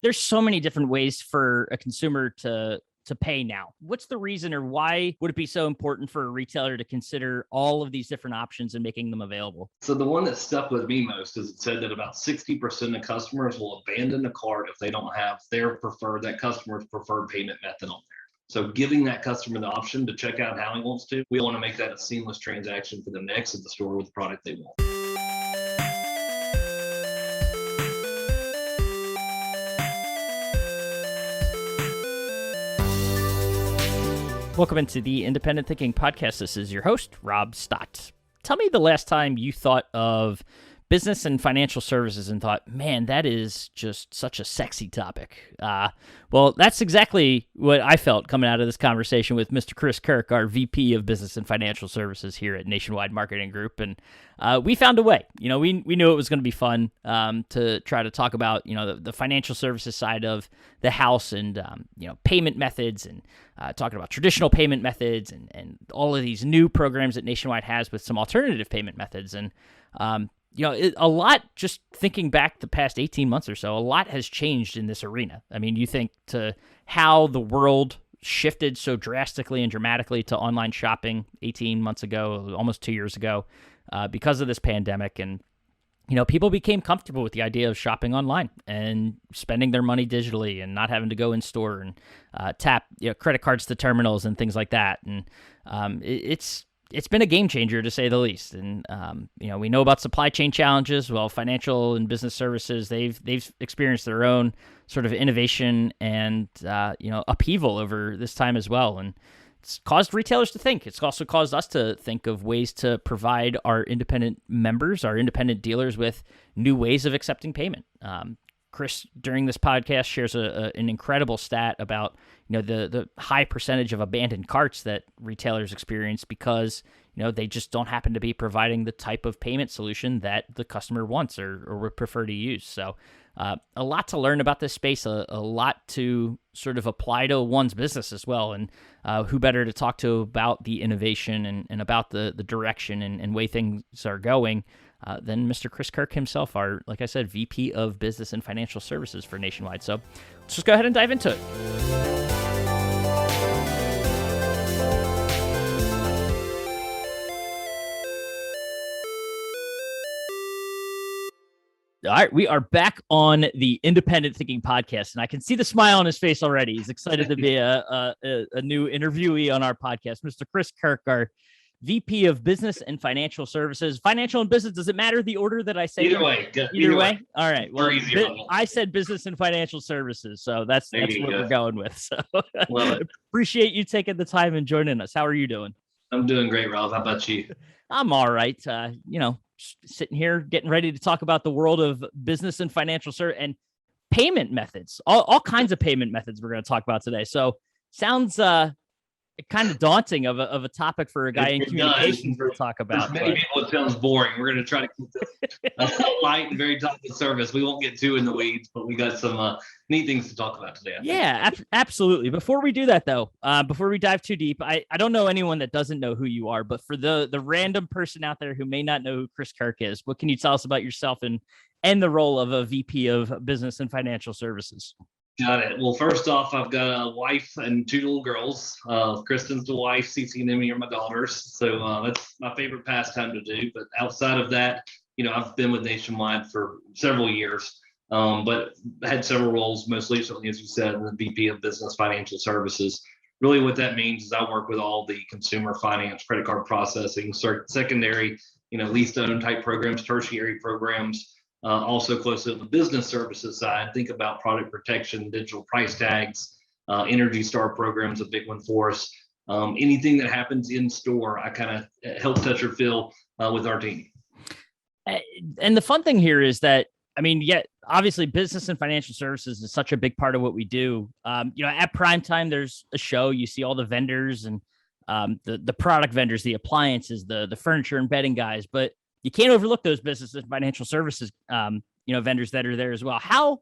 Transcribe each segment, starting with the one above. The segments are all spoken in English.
there's so many different ways for a consumer to pay now. What's the reason, or why would it be so important for a retailer to consider all of these different options and making them available? So the one that stuck with me most is it said that about 60% of customers will abandon a cart if they don't have that customer's preferred payment method on there. So giving that customer the option to check out how he wants to, we want to make that a seamless transaction for them to exit the store with the product they want. Welcome into the Independent Thinking Podcast. This is your host, Rob Stott. Tell me the last time you thought of business and financial services and thought, man, that is just such a sexy topic. Well, that's exactly what I felt coming out of this conversation with Mr. Chris Kirk, our VP of Business and Financial Services here at Nationwide Marketing Group. And we found a way. We knew it was going to be fun to try to talk about, the financial services side of the house and, payment methods and talking about traditional payment methods and all of these new programs that Nationwide has with some alternative payment methods. And, a lot, just thinking back the past 18 months or so, a lot has changed in this arena. I mean, you think to how the world shifted so drastically and dramatically to online shopping 18 months ago, almost 2 years ago, because of this pandemic. And, people became comfortable with the idea of shopping online and spending their money digitally and not having to go in store and tap credit cards to terminals and things like that. And it's been a game changer, to say the least. And, we know about supply chain challenges. Well, financial and business services, they've experienced their own sort of innovation and, upheaval over this time as well. And it's caused retailers to think. It's also caused us to think of ways to provide our independent members, our independent dealers, with new ways of accepting payment. Chris, during this podcast, shares an incredible stat about the high percentage of abandoned carts that retailers experience because they just don't happen to be providing the type of payment solution that the customer wants or would prefer to use. So a lot to learn about this space, a lot to sort of apply to one's business as well. And who better to talk to about the innovation and about the direction and way things are going than Mr. Chris Kirk himself, our, like I said, VP of Business and Financial Services for Nationwide. So let's just go ahead and dive into it. All right, we are back on the Independent Thinking Podcast, and I can see the smile on his face already. He's excited to be a new interviewee on our podcast. Mr. Chris Kirk, our VP of Business and Financial Services. Financial and business, does it matter the order that I say? Either way. Either way? All right. Well, I said business and financial services, so that's what we're going with. So appreciate you taking the time and joining us. How are you doing? I'm doing great, Rob. How about you? I'm all right. Sitting here getting ready to talk about the world of business and financial service and payment methods, all kinds of payment methods we're going to talk about today. So sounds kind of daunting of a topic for a guy in communications to talk about. Many people, it sounds boring. We're going to try to keep this light and very top of service. We won't get too in the weeds, but we got some neat things to talk about today. Yeah, absolutely. Before we do that, though, before we dive too deep, I don't know anyone that doesn't know who you are, but for the random person out there who may not know who Chris Kirk is, what can you tell us about yourself and the role of a VP of Business and Financial Services? Got it. Well, first off, I've got a wife and two little girls. Kristen's the wife, Cece and Emmy are my daughters. So that's my favorite pastime to do. But outside of that, I've been with Nationwide for several years, but had several roles, most recently, as you said, the VP of Business Financial Services. Really what that means is I work with all the consumer finance, credit card processing, secondary, lease-to-own type programs, tertiary programs. Also close to the business services side, think about product protection, digital price tags, Energy Star programs, a big one for us. Anything that happens in store, I kind of help touch or feel with our team. And the fun thing here is that, obviously business and financial services is such a big part of what we do. At prime time, there's a show, you see all the vendors and the product vendors, the appliances, the furniture and bedding guys, but you can't overlook those business and financial services, vendors that are there as well. How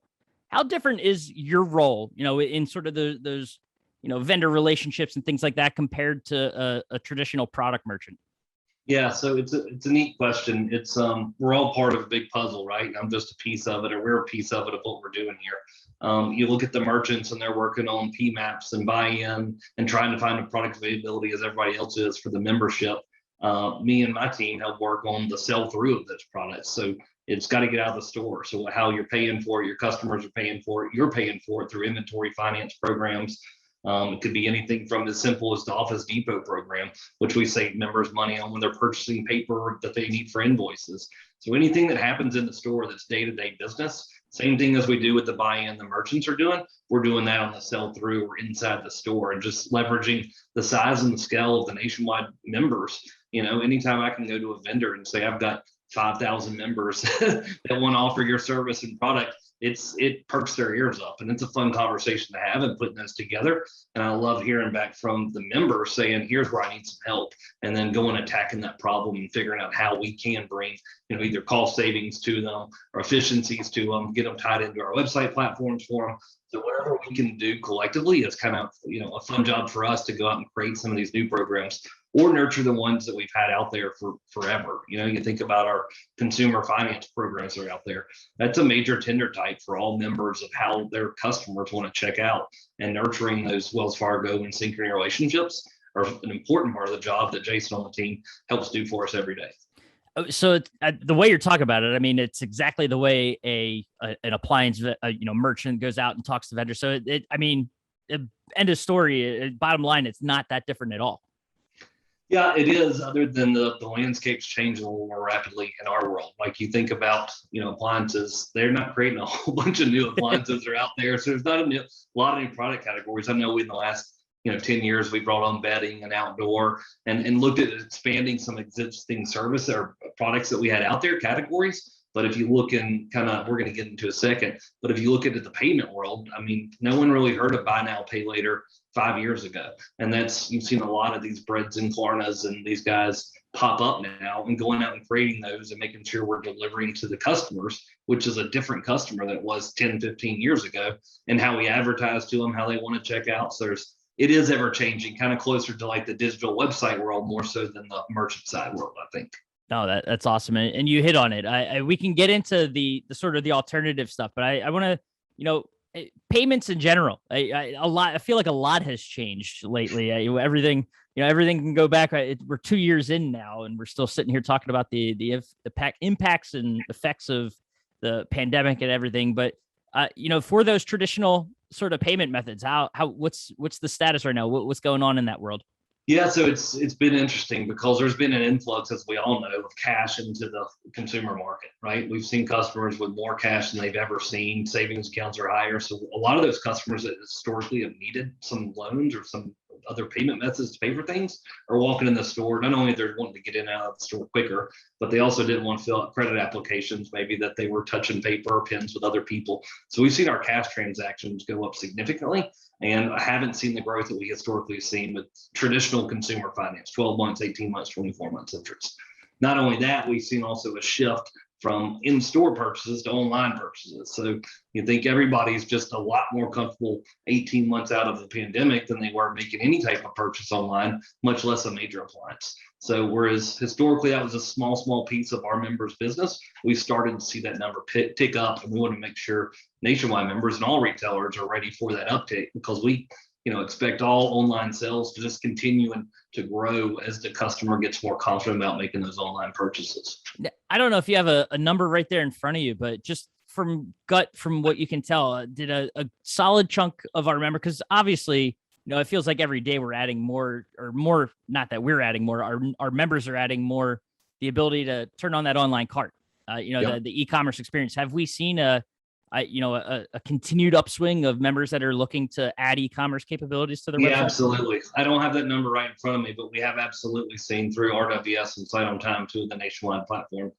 different is your role, in sort of those, vendor relationships and things like that compared to a traditional product merchant? Yeah, so it's a neat question. It's we're all part of a big puzzle, right? I'm just a piece of it, or we're a piece of it of what we're doing here. You look at the merchants and they're working on PMAPs and buy-in and trying to find a product availability as everybody else is for the membership. Me and my team help work on the sell-through of those products. So it's got to get out of the store. So how you're paying for it, your customers are paying for it, you're paying for it through inventory finance programs. It could be anything from as simple as the Office Depot program, which we save members money on when they're purchasing paper that they need for invoices. So anything that happens in the store that's day-to-day business, same thing as we do with the buy-in the merchants are doing, we're doing that on the sell-through or inside the store, and just leveraging the size and the scale of the nationwide members. Anytime I can go to a vendor and say, I've got 5,000 members that want to offer your service and product, it perks their ears up, and it's a fun conversation to have and putting those together. And I love hearing back from the members saying, here's where I need some help, and then going attacking that problem and figuring out how we can bring either cost savings to them or efficiencies to them, get them tied into our website platforms for them. So whatever we can do collectively is kind of a fun job for us to go out and create some of these new programs or nurture the ones that we've had out there for forever. You think about our consumer finance programs that are out there. That's a major tender type for all members of how their customers want to check out, and nurturing those Wells Fargo and Synchrony relationships are an important part of the job that Jason on the team helps do for us every day. So the way you're talking about it, I mean, it's exactly the way an appliance merchant goes out and talks to vendors. So end of story. Bottom line, it's not that different at all. Yeah, it is, other than the landscape's changing a little more rapidly in our world. Like you think about, appliances, they're not creating a whole bunch of new appliances that are out there. So there's not a lot of new product categories. I know in the last 10 years, we brought on bedding and outdoor and looked at expanding some existing service or products that we had out there, categories. But if you look in we're going to get into a second, but if you look into the payment world, I mean, no one really heard of buy now, pay later 5 years ago. And you've seen a lot of these Breads and Klarnas and these guys pop up now and going out and creating those and making sure we're delivering to the customers, which is a different customer than it was 10, 15 years ago, and how we advertise to them, how they want to check out. So it is ever changing, kind of closer to like the digital website world more so than the merchant side world, I think. No, that's awesome, and you hit on it. We can get into the sort of the alternative stuff, but I want to, payments in general. I feel like a lot has changed lately. Everything can go back. We're 2 years in now, and we're still sitting here talking about the impacts and effects of the pandemic and everything. But for those traditional sort of payment methods, what's the status right now? What's going on in that world? Yeah, so it's been interesting because there's been an influx, as we all know, of cash into the consumer market, right? We've seen customers with more cash than they've ever seen. Savings accounts are higher. So a lot of those customers that historically have needed some loans or some other payment methods to pay for things are walking in the store. Not only they're wanting to get in and out of the store quicker, but they also didn't want to fill out credit applications, maybe that they were touching paper or pens with other people. So we've seen our cash transactions go up significantly. And I haven't seen the growth that we historically have seen with traditional consumer finance, 12 months, 18 months, 24 months interest. Not only that, we've seen also a shift from in-store purchases to online purchases. So you think everybody's just a lot more comfortable 18 months out of the pandemic than they were making any type of purchase online, much less a major appliance. So whereas historically that was a small piece of our members' business, we started to see that number tick up, and we want to make sure nationwide members and all retailers are ready for that uptick, because we expect all online sales to just continue and to grow as the customer gets more confident about making those online purchases. I don't know if you have a number right there in front of you, but just from what you can tell, did a solid chunk of our members, because obviously, it feels like every day we're adding more, not that we're adding more, our members are adding more, the ability to turn on that online cart, yep. the e-commerce experience. Have we seen a continued upswing of members that are looking to add e-commerce capabilities to their website? Yeah, absolutely. I don't have that number right in front of me, but we have absolutely seen through RWS and Sight on Time, to the nationwide platform.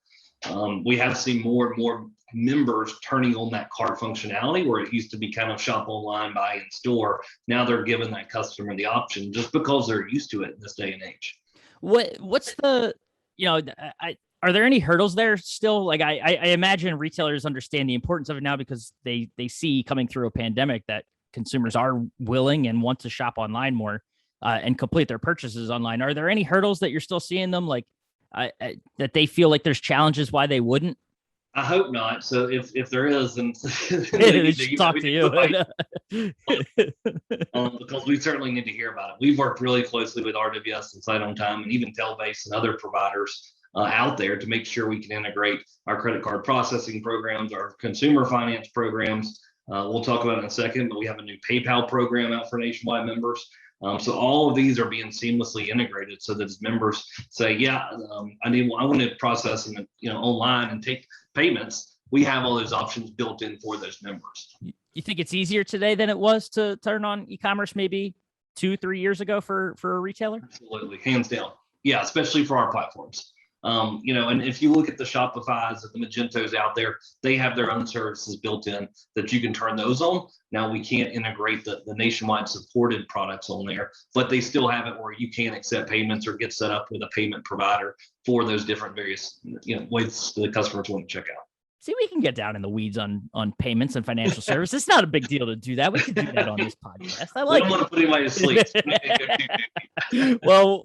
We have seen more and more members turning on that cart functionality, where it used to be kind of shop online, buy in store. Now they're giving that customer the option just because they're used to it in this day and age. What's the, are there any hurdles there still? Like I imagine retailers understand the importance of it now, because they see coming through a pandemic that consumers are willing and want to shop online more and complete their purchases online. Are there any hurdles that you're still seeing them? Like, that they feel like there's challenges why they wouldn't? I hope not. So if there is, then They should talk to you. Because we certainly need to hear about it. We've worked really closely with RWS and Site on Time and even Telbase and other providers out there to make sure we can integrate our credit card processing programs, our consumer finance programs. We'll talk about it in a second, but we have a new PayPal program out for nationwide members. So all of these are being seamlessly integrated so that as members say, yeah, I want to process online and take payments. We have all those options built in for those members. You think it's easier today than it was to turn on e-commerce maybe 2-3 years ago for a retailer? Absolutely, hands down. Yeah, especially for our platforms. And if you look at the Shopify's and the Magentos out there, they have their own services built in that you can turn those on. Now we can't integrate the nationwide supported products on there, but they still have it where you can accept payments or get set up with a payment provider for those different various ways the customers want to check out. See, we can get down in the weeds on payments and financial service. It's not a big deal to do that. We can do that on this podcast. I like. I don't want to put anybody to sleep. Well,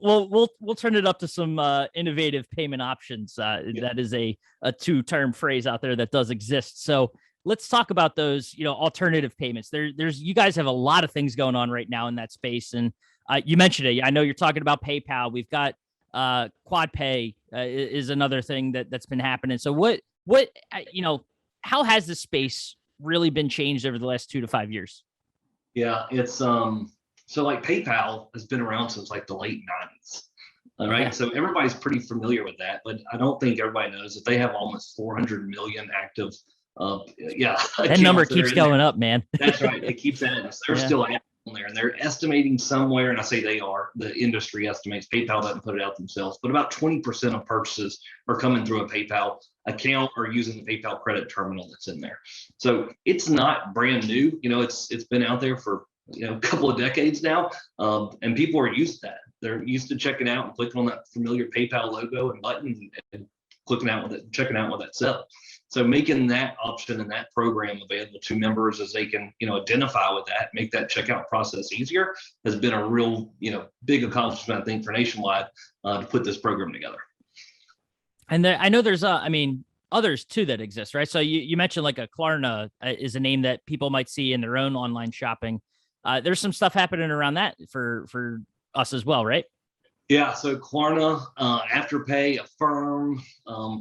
we'll turn it up to some innovative payment options. That is a two-term phrase out there that does exist. So let's talk about those. Alternative payments. There's you guys have a lot of things going on right now in that space, and you mentioned it. I know you're talking about PayPal. We've got Quad Pay is another thing that's been happening. So how has the space really been changed over the last 2 to 5 years? Yeah, it's so like PayPal has been around since like the late 90s. All right. Yeah. So everybody's pretty familiar with that, but I don't think everybody knows that they have almost 400 million active. That number keeps going up, man. That's right. It keeps adding. So they're still active on there, and they're estimating somewhere, and I say they are, the industry estimates, PayPal doesn't put it out themselves, but about 20% of purchases are coming through a PayPal account or using the PayPal credit terminal that's in there. So it's not brand new. It's been out there for a couple of decades now, and people are used to that. They're used to checking out and clicking on that familiar PayPal logo and button and clicking out with it, checking out what that sells. So making that option and that program available to members as they can, identify with that, make that checkout process easier, has been a real, big accomplishment, I think, for Nationwide to put this program together. And I know there's, others too that exist, right? So you mentioned like a Klarna is a name that people might see in their own online shopping. There's some stuff happening around that for us as well, right? Yeah, so Klarna, Afterpay, Affirm,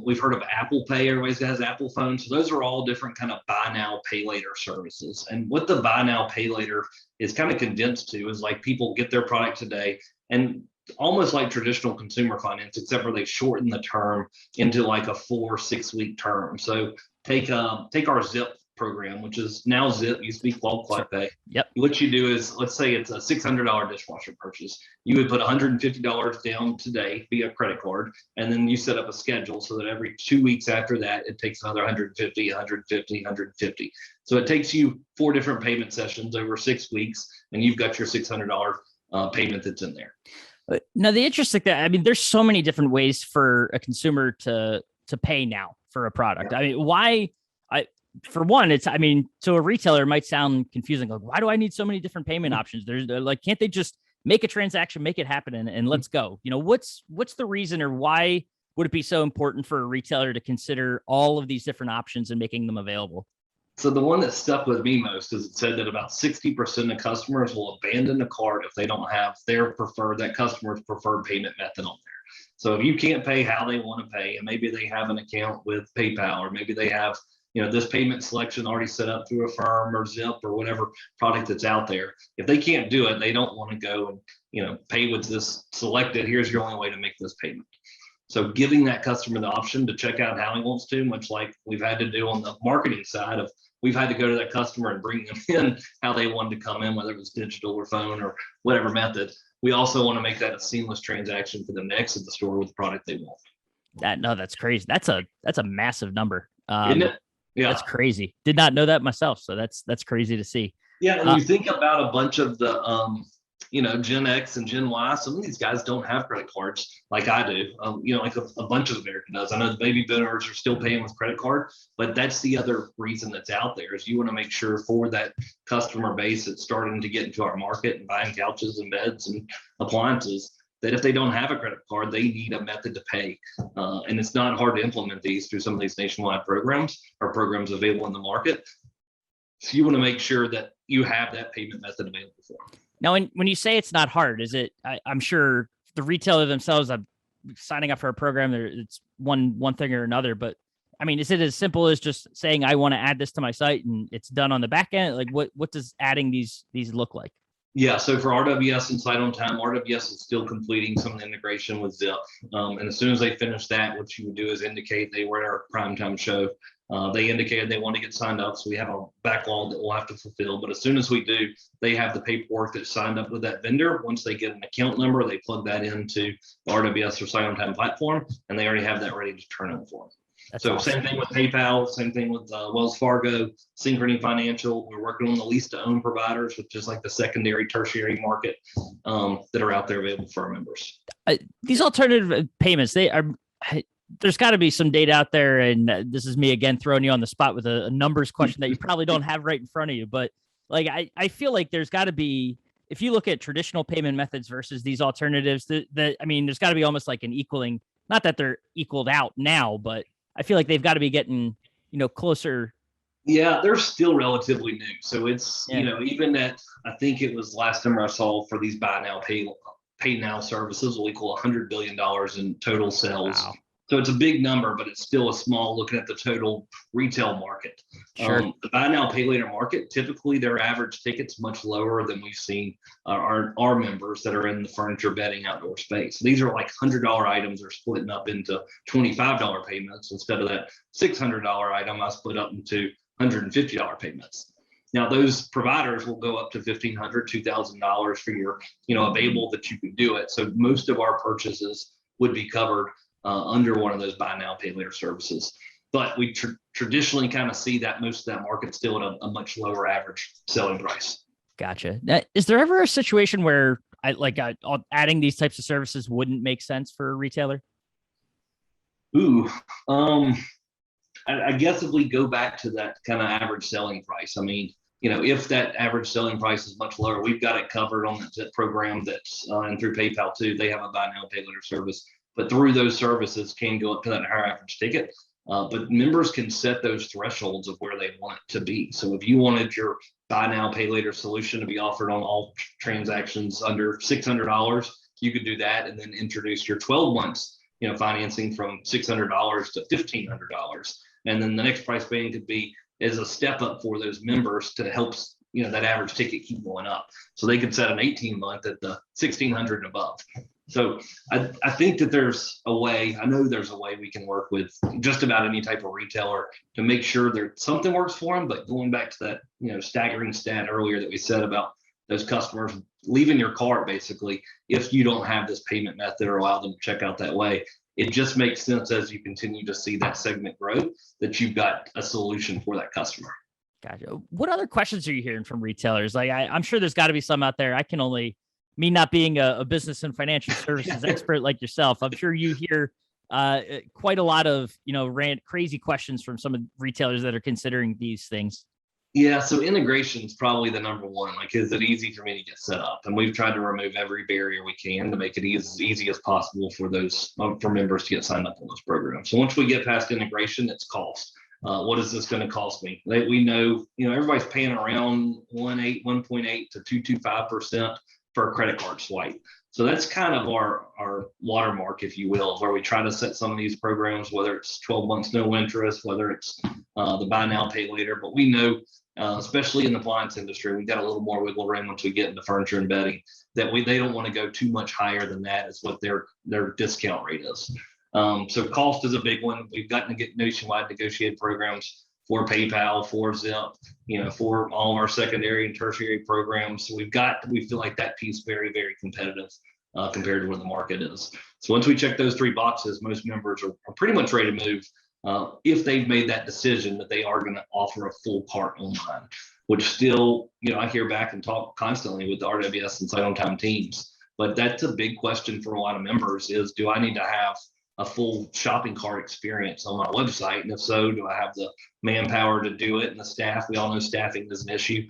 we've heard of Apple Pay. Everybody has Apple phones. So those are all different kind of buy now, pay later services. And what the buy now, pay later is kind of condensed to is like people get their product today and almost like traditional consumer finance, except for they shorten the term into like a 4-6 week term. So take our Zip program, which is now Zip, used to be called Quad Pay. Yep. What you do is, let's say it's a $600 dishwasher purchase. You would put $150 down today via credit card, and then you set up a schedule so that every 2 weeks after that, it takes another 150, 150, 150. So it takes you 4 different payment sessions over 6 weeks, and you've got your $600 payment that's in there. Now, the interesting thing, there's so many different ways for a consumer to pay now for a product. Yeah. Why? For one, it's, to a retailer, it might sound confusing. Like, why do I need so many different payment options? They're like, can't they just make a transaction, make it happen, and let's go? What's the reason, or why would it be so important for a retailer to consider all of these different options and making them available? So the one that stuck with me most is it said that about 60% of customers will abandon a cart if they don't have that customer's preferred payment method on there. So if you can't pay how they want to pay, and maybe they have an account with PayPal, or maybe they have this payment selection already set up through Affirm or Zip or whatever product that's out there. If they can't do it, they don't want to go and pay with this selected. Here's your only way to make this payment. So giving that customer the option to check out how he wants to, much like we've had to do on the marketing side of, we've had to go to that customer and bring them in how they wanted to come in, whether it was digital or phone or whatever method. We also want to make that a seamless transaction for them to exit the store with the product they want. That's crazy. That's a massive number. Isn't it? Yeah, that's crazy. Did not know that myself. So that's crazy to see. Yeah, and you think about a bunch of the Gen X and Gen Y. Some of these guys don't have credit cards like I do. Like a bunch of America does. I know the baby boomers are still paying with credit card, but that's the other reason that's out there is you want to make sure for that customer base that's starting to get into our market and buying couches and beds and appliances that if they don't have a credit card, they need a method to pay. And it's not hard to implement these through some of these nationwide programs or programs available in the market. So you want to make sure that you have that payment method available for them. Now, when you say it's not hard, is it? I'm sure the retailer themselves are signing up for a program. It's one thing or another. But I mean, is it as simple as just saying I want to add this to my site and it's done on the back end? Like, what does adding these look like? Yeah, so for RWS and Site on Time, RWS is still completing some of the integration with Zip. And as soon as they finish that, what you would do is indicate they were at our primetime show. They indicated they want to get signed up, so we have a backlog that we'll have to fulfill. But as soon as we do, they have the paperwork that's signed up with that vendor. Once they get an account number, they plug that into the RWS or Site on Time platform, and they already have that ready to turn in for them. That's so awesome. Same thing with PayPal, same thing with Wells Fargo, Synchrony Financial. We're working on the lease-to-own providers, which is like the secondary, tertiary market that are out there available for our members. These alternative payments, there's got to be some data out there, and this is me again throwing you on the spot with a numbers question that you probably don't have right in front of you. But like, I feel like there's got to be, if you look at traditional payment methods versus these alternatives, I mean, there's got to be almost like an equaling. Not that they're equaled out now, but I feel like they've got to be getting, closer. Yeah, they're still relatively new. So it's, even at, I think it was last number I saw for these buy now, pay now services will equal $100 billion in total sales. Wow. So it's a big number, but it's still a small looking at the total retail market. Sure. The buy now, pay later market, typically their average ticket's much lower than we've seen our members that are in the furniture, bedding, outdoor space. These are like $100 items are splitting up into $25 payments instead of that $600 item I split up into $150 payments. Now those providers will go up to $1,500, $2,000 for your, available that you can do it. So most of our purchases would be covered under one of those buy now, pay later services. But we traditionally kind of see that most of that market still at a much lower average selling price. Gotcha. Now, is there ever a situation where adding these types of services wouldn't make sense for a retailer? I guess if we go back to that kind of average selling price, I mean, if that average selling price is much lower, we've got it covered on that program that's and through PayPal too. They have a buy now, pay later service. But through those services can go up to that higher average ticket. But members can set those thresholds of where they want it to be. So if you wanted your buy now, pay later solution to be offered on all transactions under $600, you could do that and then introduce your 12 months, financing from $600 to $1,500. And then the next price band could be as a step up for those members to help, that average ticket keep going up. So they could set an 18-month at the $1,600 and above. So I think that there's a way, I know there's a way we can work with just about any type of retailer to make sure that something works for them. But going back to that, staggering stat earlier that we said about those customers leaving your cart, basically, if you don't have this payment method or allow them to check out that way, it just makes sense as you continue to see that segment grow that you've got a solution for that customer. Gotcha. What other questions are you hearing from retailers? Like, I'm sure there's got to be some out there. I can only, me not being a business and financial services expert like yourself, I'm sure you hear quite a lot of, crazy questions from some of the retailers that are considering these things. Yeah, so integration is probably the number one. Like, is it easy for me to get set up? And we've tried to remove every barrier we can to make it as easy as possible for those for members to get signed up on those programs. So once we get past integration, it's cost. What is this going to cost me? We know, everybody's paying around 1.8 to 2.25% for a credit card swipe. So that's kind of our watermark, if you will, where we try to set some of these programs, whether it's 12 months, no interest, whether it's the buy now, pay later. But we know, especially in the appliance industry, we got a little more wiggle room once we get into furniture and bedding, that they don't want to go too much higher than that is what their discount rate is. So cost is a big one. We've gotten to get nationwide negotiated programs for PayPal, for Zip, for all of our secondary and tertiary programs. So we feel like that piece very, very competitive compared to where the market is. So once we check those three boxes, most members are pretty much ready to move if they've made that decision that they are going to offer a full cart online, which still, I hear back and talk constantly with the RWS and Site on Time teams. But that's a big question for a lot of members is, do I need to have a full shopping cart experience on my website? And if so, do I have the manpower to do it and the staff? We all know staffing is an issue,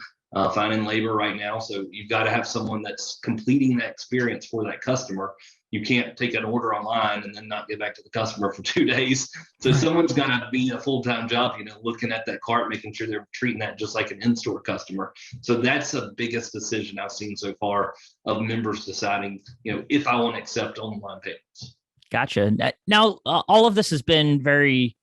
finding labor right now. So you've got to have someone that's completing that experience for that customer. you can't take an order online and then not get back to the customer for 2 days. So someone's got to be a full-time job, looking at that cart, making sure they're treating that just like an in-store customer. So that's the biggest decision I've seen so far of members deciding, if I want to accept online payments. Gotcha. Now, all of this has been very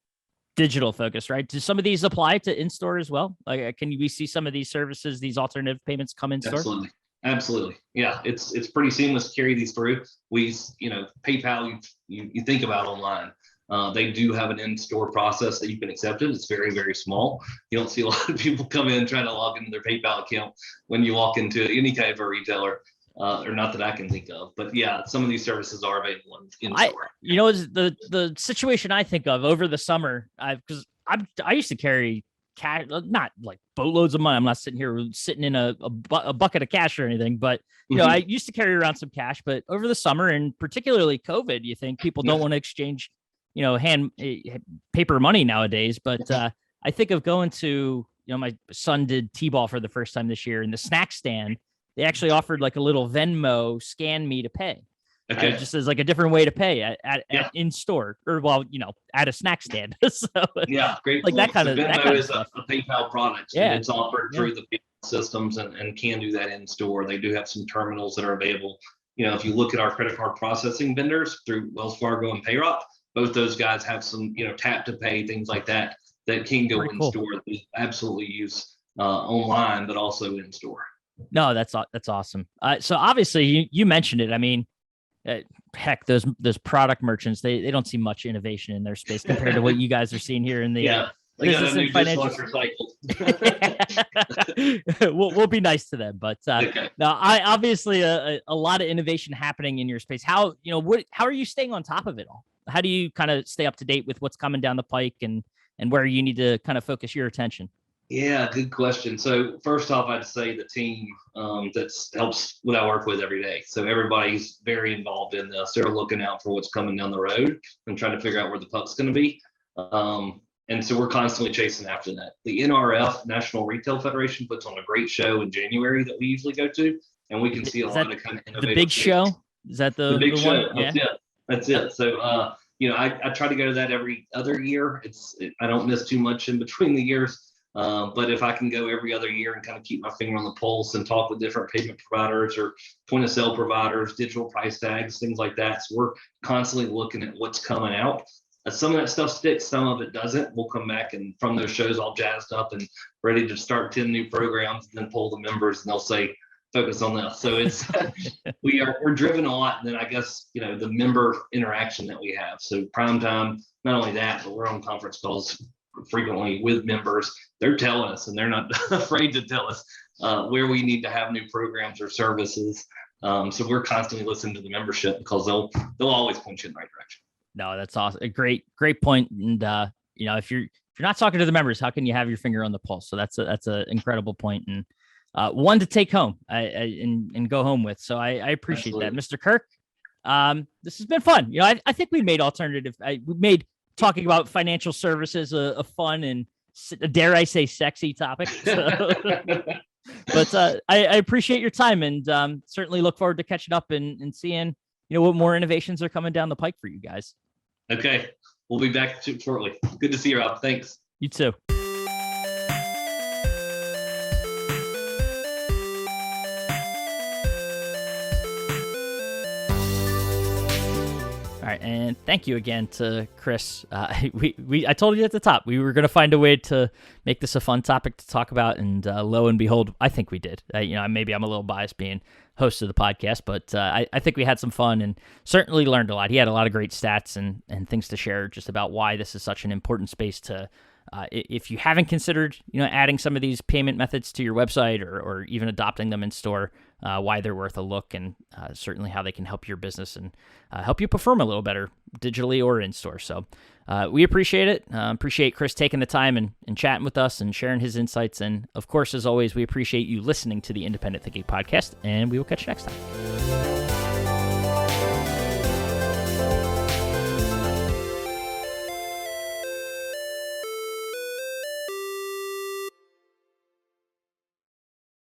digital focused, right? Do some of these apply to in-store as well? Like, can we see some of these services, these alternative payments come in store? Absolutely. Yeah, it's pretty seamless to carry these through. We, PayPal, you think about online. They do have an in-store process that you can accept it. It's very, very small. You don't see a lot of people come in trying to log into their PayPal account when you walk into any kind of a retailer, or not that I can think of. But yeah, some of these services are available in store. The situation I think of over the summer, because I used to carry cash, not like boatloads of money. I'm not sitting in a bucket of cash or anything, but I used to carry around some cash. But over the summer, and particularly COVID, you think people don't want to exchange, paper money nowadays. But I think of going to, my son did T-ball for the first time this year, and the snack stand, they actually offered like a little Venmo scan me to pay. Okay. Just as like a different way to pay at in store, or at a snack stand. So great. Like that kind of Venmo is a PayPal product. Yeah, it's offered through the PayPal systems and can do that in store. They do have some terminals that are available. If you look at our credit card processing vendors through Wells Fargo and PayRock, both those guys have some tap to pay, things like that can go in store. They absolutely use online, but also in store. No, that's awesome. So obviously you mentioned it. I mean, heck, those product merchants, they don't see much innovation in their space compared to what you guys are seeing here in the business and financial cycle. We'll be nice to them, but now I obviously a lot of innovation happening in your space. How are you staying on top of it all? How do you kind of stay up to date with what's coming down the pike and where you need to kind of focus your attention? Yeah, good question. So first off, I'd say the team that helps what I work with every day. So everybody's very involved in this. They're looking out for what's coming down the road and trying to figure out where the puck's going to be. And so we're constantly chasing after that. The NRF, National Retail Federation, puts on a great show in January that we usually go to, and we can see a lot of kind of innovative. The big show? Is that the big show? One? Yeah. That's it. So, I try to go to that every other year. I don't miss too much in between the years. But if I can go every other year and kind of keep my finger on the pulse and talk with different payment providers or point of sale providers, digital price tags, things like that. So we're constantly looking at what's coming out. Some of that stuff sticks, some of it doesn't. We'll come back and from those shows all jazzed up and ready to start 10 new programs and then pull the members and they'll say, focus on this. So it's we're driven a lot. And then I guess, the member interaction that we have. So prime time, not only that, but we're on conference calls frequently with members. They're telling us and they're not afraid to tell us where we need to have new programs or services. So we're constantly listening to the membership because they'll always point you in the right direction. No, that's awesome. A great point. And if you're not talking to the members, how can you have your finger on the pulse? So that's an incredible point and one to take home and go home with. So I appreciate that, Mr. Kirk. This has been fun. I think we made we made talking about financial services a fun and, dare I say, sexy topic. So, but I appreciate your time and certainly look forward to catching up and seeing what more innovations are coming down the pike for you guys. Okay, we'll be back shortly. Good to see you, Rob. Thanks. You too. All right, and thank you again to Chris. I told you at the top we were going to find a way to make this a fun topic to talk about, and lo and behold, I think we did. Maybe I'm a little biased being host of the podcast, but I think we had some fun and certainly learned a lot. He had a lot of great stats and things to share just about why this is such an important space to. If you haven't considered, adding some of these payment methods to your website or even adopting them in store, why they're worth a look and certainly how they can help your business and help you perform a little better digitally or in store. So we appreciate it. Appreciate Chris taking the time and chatting with us and sharing his insights. And of course, as always, we appreciate you listening to the Independent Thinking Podcast, and we will catch you next time.